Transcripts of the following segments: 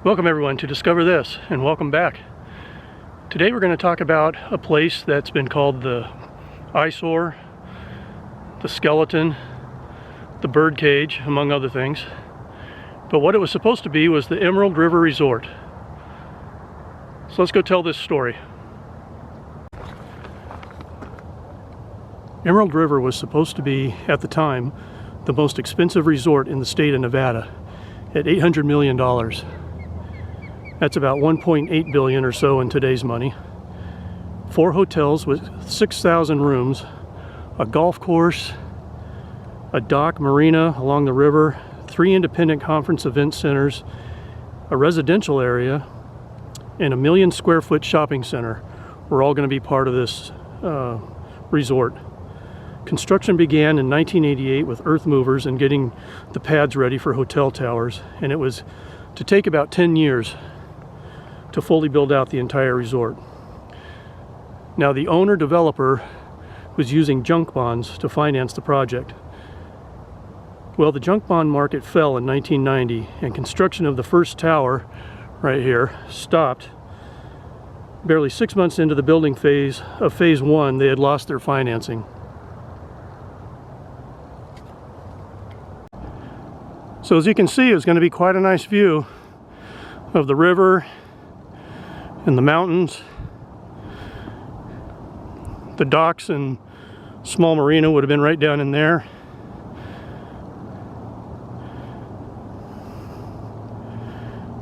Welcome everyone to Discover This, and welcome back. Today we're going to talk about a place that's been called the eyesore, the skeleton, the birdcage, among other things. But what it was supposed to be was the Emerald River Resort. So let's go tell this story. Emerald River was supposed to be, at the time, the most expensive resort in the state of Nevada at $800 million. That's about 1.8 billion or so in today's money. 4 hotels with 6,000 rooms, a golf course, a dock marina along the river, 3 independent conference event centers, a residential area, and a 1 million square foot shopping center were all going to be part of this resort. Construction began in 1988 with earth movers and getting the pads ready for hotel towers, and it was to take about 10 years to fully build out the entire resort. Now, the owner-developer was using junk bonds to finance the project. Well, the junk bond market fell in 1990, and construction of the first tower right here stopped. Barely 6 months into the building phase of phase 1, they had lost their financing. So as you can see, it was going to be quite a nice view of the river and the mountains. The docks and small marina would have been right down in there.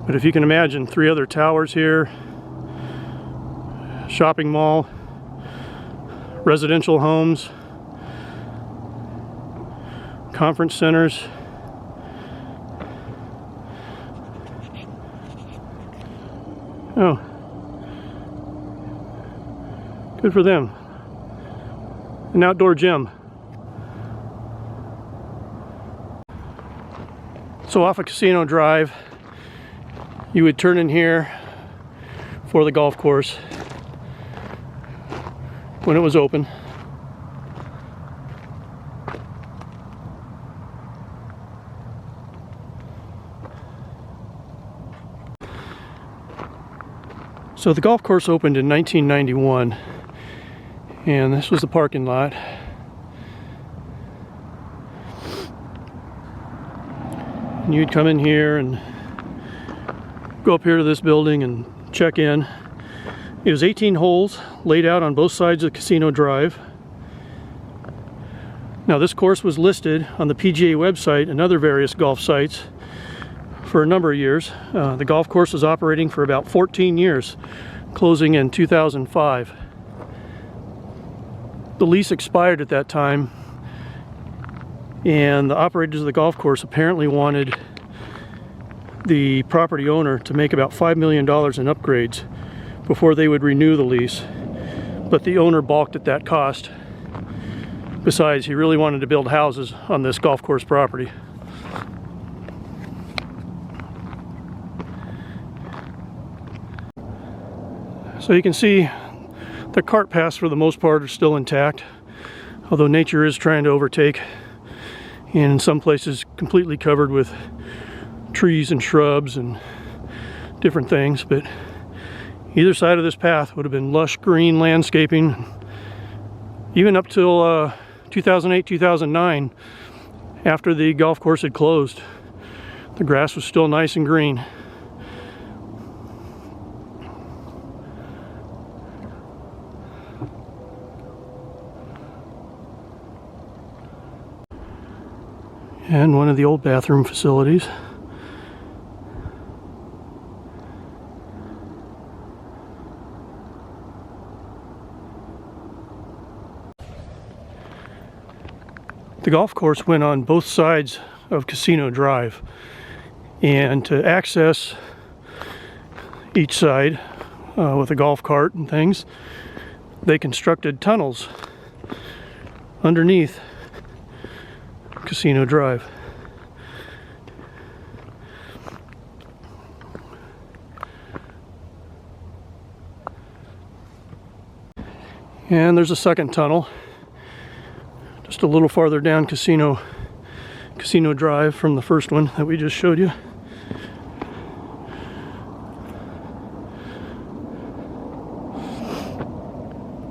But if you can imagine, 3 other towers here, shopping mall, residential homes, conference centers. Oh, good for them. An outdoor gym. So off of Casino Drive, you would turn in here for the golf course when it was open. So the golf course opened in 1991, and this was the parking lot. And you'd come in here and go up here to this building and check in. It was 18 holes laid out on both sides of Casino Drive. Now, this course was listed on the PGA website and other various golf sites for a number of years. The golf course was operating for about 14 years, closing in 2005. The lease expired at that time, and the operators of the golf course apparently wanted the property owner to make about $5 million in upgrades before they would renew the lease, but the owner balked at that cost. Besides, he really wanted to build houses on this golf course property. So you can see the cart paths for the most part are still intact, although nature is trying to overtake, and in some places completely covered with trees and shrubs and different things. But either side of this path would have been lush green landscaping, even up till 2008, 2009, after the golf course had closed. The grass was still nice and green. And one of the old bathroom facilities. The golf course went on both sides of Casino Drive, and to access each side with a golf cart and things, they constructed tunnels underneath Casino Drive. And there's a second tunnel just a little farther down Casino Drive from the first one that we just showed you.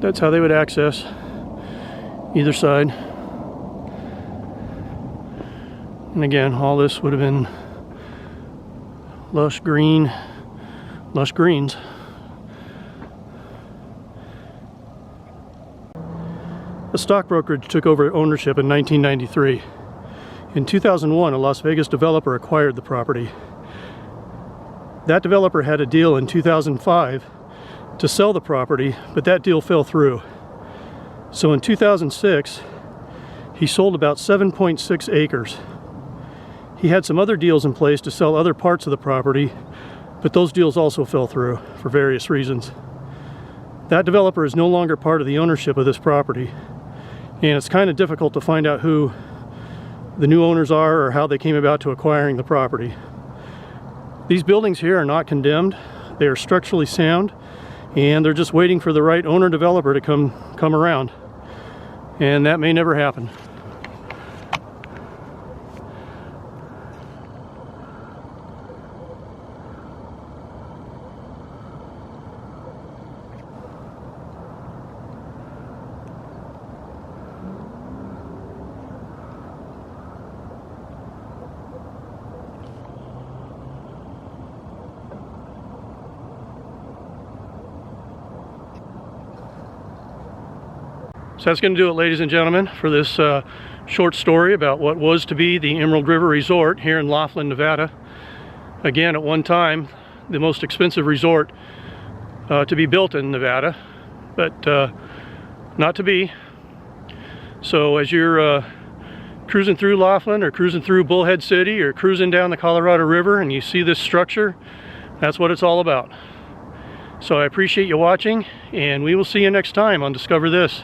that's how they would access either side. And again, all this would have been lush greens. A stock brokerage took over ownership in 1993. In 2001, a Las Vegas developer acquired the property. That developer had a deal in 2005 to sell the property, but that deal fell through. So in 2006, he sold about 7.6 acres. He had some other deals in place to sell other parts of the property, but those deals also fell through for various reasons. That developer is no longer part of the ownership of this property, and it's kind of difficult to find out who the new owners are or how they came about to acquiring the property. These buildings here are not condemned. They are structurally sound, and they're just waiting for the right owner developer to come around, and that may never happen. So that's going to do it, ladies and gentlemen, for this short story about what was to be the Emerald River Resort here in Laughlin, Nevada. Again, at one time, the most expensive resort to be built in Nevada, but not to be. So as you're cruising through Laughlin or cruising through Bullhead City or cruising down the Colorado River and you see this structure, that's what it's all about. So I appreciate you watching, and we will see you next time on Discover This.